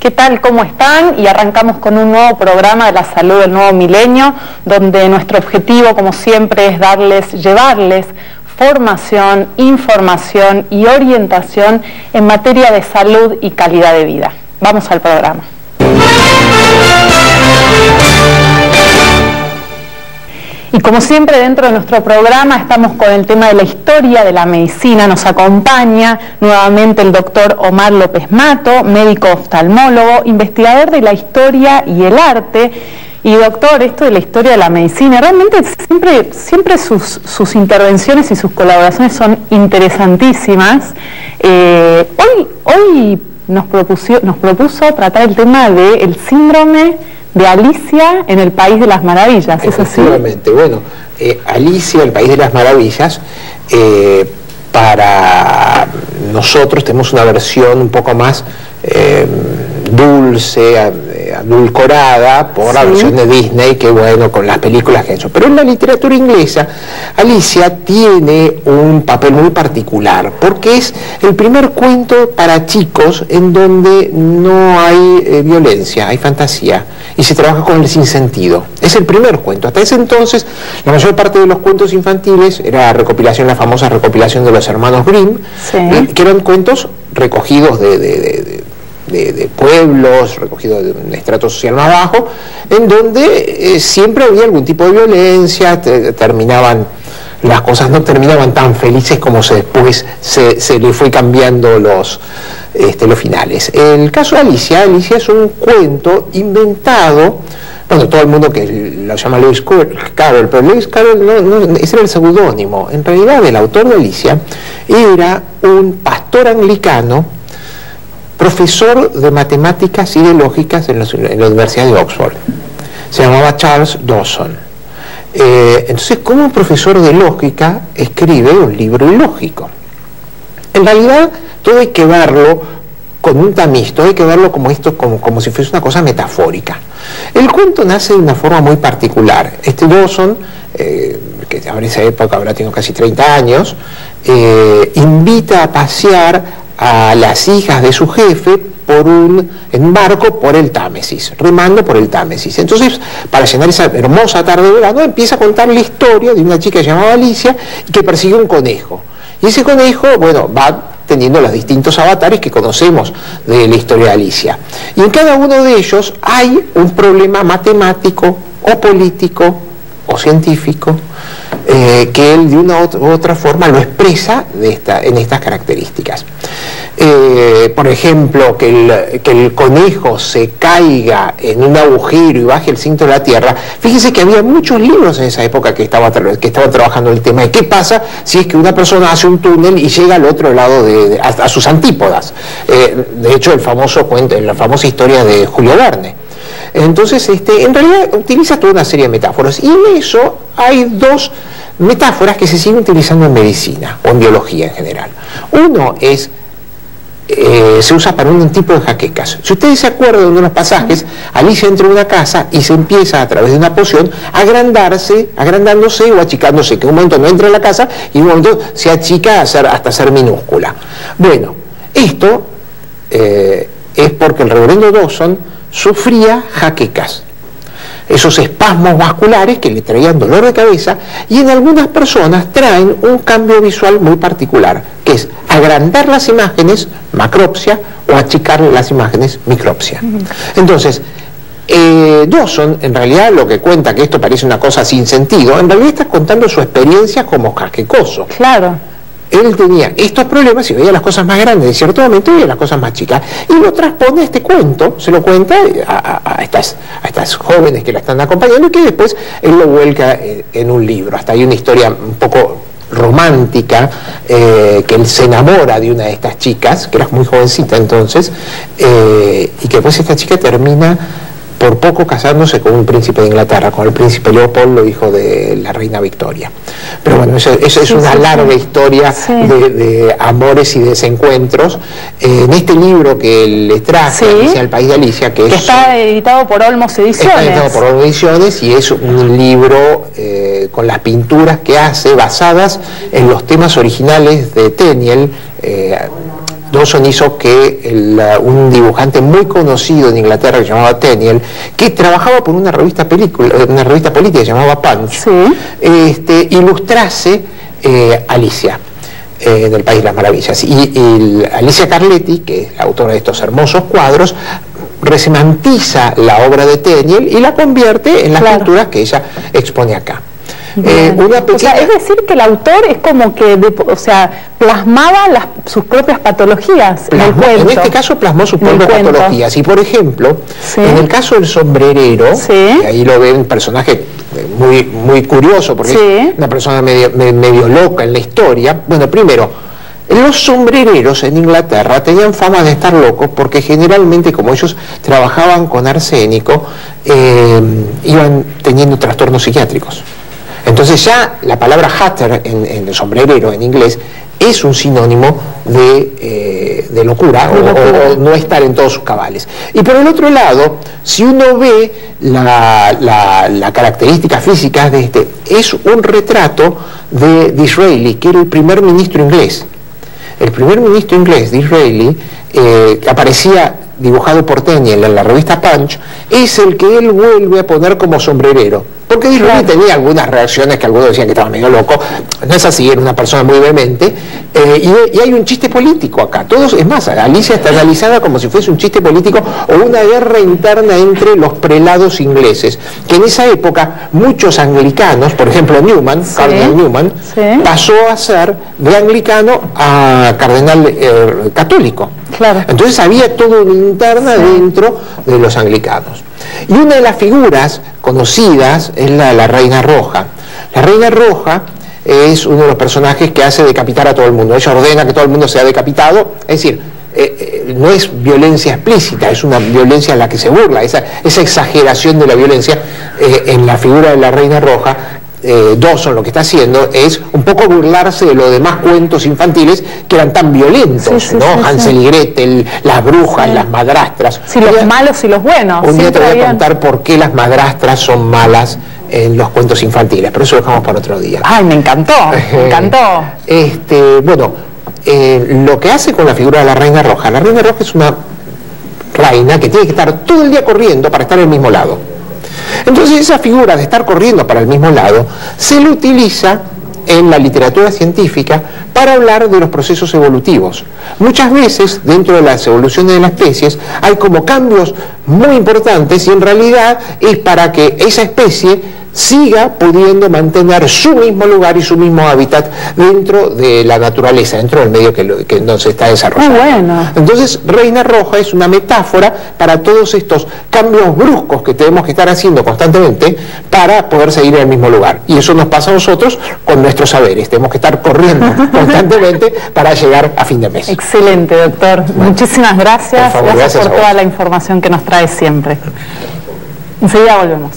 ¿Qué tal? ¿Cómo están? Y arrancamos con un nuevo programa de la salud del nuevo milenio, donde nuestro objetivo, como siempre, es llevarles formación, información y orientación en materia de salud y calidad de vida. Vamos al programa. Y como siempre, dentro de nuestro programa estamos con el tema de la historia de la medicina. Nos acompaña nuevamente el doctor Omar López Mato, médico oftalmólogo, investigador de la historia y el arte. Y doctor, esto de la historia de la medicina, realmente siempre sus intervenciones y sus colaboraciones son interesantísimas. Hoy nos propuso tratar el tema del síndrome de Alicia en el País de las Maravillas, ¿es así? Efectivamente. Bueno, Alicia, el País de las Maravillas, para nosotros tenemos una versión un poco más dulce, adulcorada por la versión de Disney, que bueno, con las películas que han hecho. Pero en la literatura inglesa, Alicia tiene un papel muy particular, porque es el primer cuento para chicos en donde no hay violencia, hay fantasía, y se trabaja con el sinsentido. Es el primer cuento. Hasta ese entonces, la mayor parte de los cuentos infantiles era la famosa recopilación de los hermanos Grimm, que eran cuentos recogidos de pueblos, recogidos de un estrato social más bajo, en donde siempre había algún tipo de violencia, las cosas no terminaban tan felices como después se le fue cambiando los finales. El caso de Alicia es un cuento inventado. Bueno, todo el mundo que lo llama Lewis Carroll, pero Lewis Carroll ese era el seudónimo. En realidad, el autor de Alicia era un pastor anglicano, profesor de matemáticas y de lógicas en la Universidad de Oxford. Se llamaba Charles Dawson. Entonces, como un profesor de lógica escribe un libro ilógico. En realidad, todo hay que verlo con un tamiz, todo hay que verlo como si fuese una cosa metafórica. El cuento nace de una forma muy particular. Dawson, que en esa época habrá tenido casi 30 años, invita a pasear a las hijas de su jefe en un barco por el Támesis, remando por el Támesis. Entonces, para llenar esa hermosa tarde de verano, empieza a contar la historia de una chica llamada Alicia y que persigue un conejo. Y ese conejo, bueno, va teniendo los distintos avatares que conocemos de la historia de Alicia. Y en cada uno de ellos hay un problema matemático o político o científico que él de una u otra forma lo expresa en estas características. Por ejemplo, que el conejo se caiga en un agujero y baje el centro de la Tierra. Fíjense que había muchos libros en esa época que estaban trabajando el tema de qué pasa si es que una persona hace un túnel y llega al otro lado a sus antípodas. De hecho, la famosa historia de Julio Verne. Entonces, en realidad utiliza toda una serie de metáforas, y en eso hay dos metáforas que se siguen utilizando en medicina o en biología en general. Uno se usa para un tipo de jaquecas. Si ustedes se acuerdan de unos pasajes, Alicia entra en una casa y se empieza a través de una poción agrandándose o achicándose, que en un momento no entra en la casa y en un momento se achica hasta ser minúscula. Bueno, esto es porque el reverendo Dawson sufría jaquecas, esos espasmos vasculares que le traían dolor de cabeza, y en algunas personas traen un cambio visual muy particular, que es agrandar las imágenes, macropsia, o achicar las imágenes, micropsia. Entonces, Dawson, en realidad, lo que cuenta, que esto parece una cosa sin sentido, en realidad está contando su experiencia como jaquecoso. Claro. Él tenía estos problemas y veía las cosas más grandes en cierto momento y veía las cosas más chicas. Y lo transpone a este cuento, se lo cuenta a estas jóvenes que la están acompañando, y que después él lo vuelca en un libro. Hasta hay una historia un poco romántica, que él se enamora de una de estas chicas, que era muy jovencita entonces, y que después esta chica termina por poco casándose con un príncipe de Inglaterra, con el príncipe Leopoldo, hijo de la reina Victoria. Pero bueno, eso es una larga historia de amores y desencuentros. En este libro que les traje, Alicia, el País de Alicia, que está editado por Olmos Ediciones. Está editado por Olmos Ediciones, y es un libro con las pinturas que hace basadas en los temas originales de Tenniel, Dawson hizo que un dibujante muy conocido en Inglaterra que se llamaba Tenniel, que trabajaba por una revista política que se llamaba Punch, sí, ilustrase Alicia en el País de las Maravillas. Y Alicia Carletti, que es la autora de estos hermosos cuadros, resemantiza la obra de Tenniel y la convierte en las pinturas que ella expone acá. O sea, es decir que el autor es como que, plasmaba sus propias patologías en el cuento. En este caso plasmó sus propias patologías. Y por ejemplo, sí, en el caso del sombrerero, sí, que ahí lo ve un personaje muy, muy curioso, porque sí, es una persona medio loca en la historia. Bueno, primero, los sombrereros en Inglaterra tenían fama de estar locos porque generalmente, como ellos trabajaban con arsénico, iban teniendo trastornos psiquiátricos. Entonces ya la palabra hatter en el sombrerero en inglés es un sinónimo de locura, o no estar en todos sus cabales. Y por el otro lado, si uno ve la característica física de es un retrato de Disraeli, que era el primer ministro inglés. El primer ministro inglés, Disraeli, que aparecía dibujado por Tenniel en la revista Punch, es el que él vuelve a poner como sombrerero. Porque Disraeli tenía algunas reacciones que algunos decían que estaba medio loco. No es así, era una persona muy vehemente. Y hay un chiste político acá. Es más, Alicia está analizada como si fuese un chiste político o una guerra interna entre los prelados ingleses. Que en esa época muchos anglicanos, por ejemplo Newman, sí, Cardinal Newman, sí, pasó a ser de anglicano a cardenal católico. Claro. Entonces había toda una interna, sí, dentro de los anglicanos. Y una de las figuras conocidas es la Reina Roja. La Reina Roja es uno de los personajes que hace decapitar a todo el mundo. Ella ordena que todo el mundo sea decapitado, es decir, no es violencia explícita, es una violencia en la que se burla, esa exageración de la violencia en la figura de la Reina Roja. Dawson lo que está haciendo es un poco burlarse de los demás cuentos infantiles que eran tan violentos, sí, sí, ¿no? Sí, Hansel y Gretel, las brujas, sí, las madrastras. Sí, los malos y los buenos. Un día te voy a contar por qué las madrastras son malas en los cuentos infantiles, pero eso lo dejamos para otro día. Ay, me encantó, me encantó. Bueno, lo que hace con la figura de la Reina Roja es una reina que tiene que estar todo el día corriendo para estar en el mismo lado. Entonces esa figura de estar corriendo para el mismo lado se le utiliza en la literatura científica para hablar de los procesos evolutivos. Muchas veces dentro de las evoluciones de las especies hay como cambios muy importantes y en realidad es para que esa especie siga pudiendo mantener su mismo lugar y su mismo hábitat dentro de la naturaleza, dentro del medio que nos está desarrollando. Muy bueno. Entonces, Reina Roja es una metáfora para todos estos cambios bruscos que tenemos que estar haciendo constantemente para poder seguir en el mismo lugar. Y eso nos pasa a nosotros con nuestros saberes. Tenemos que estar corriendo constantemente para llegar a fin de mes. Excelente, doctor. Bueno, muchísimas gracias. Por favor, gracias por toda la información que nos trae siempre. Enseguida volvemos.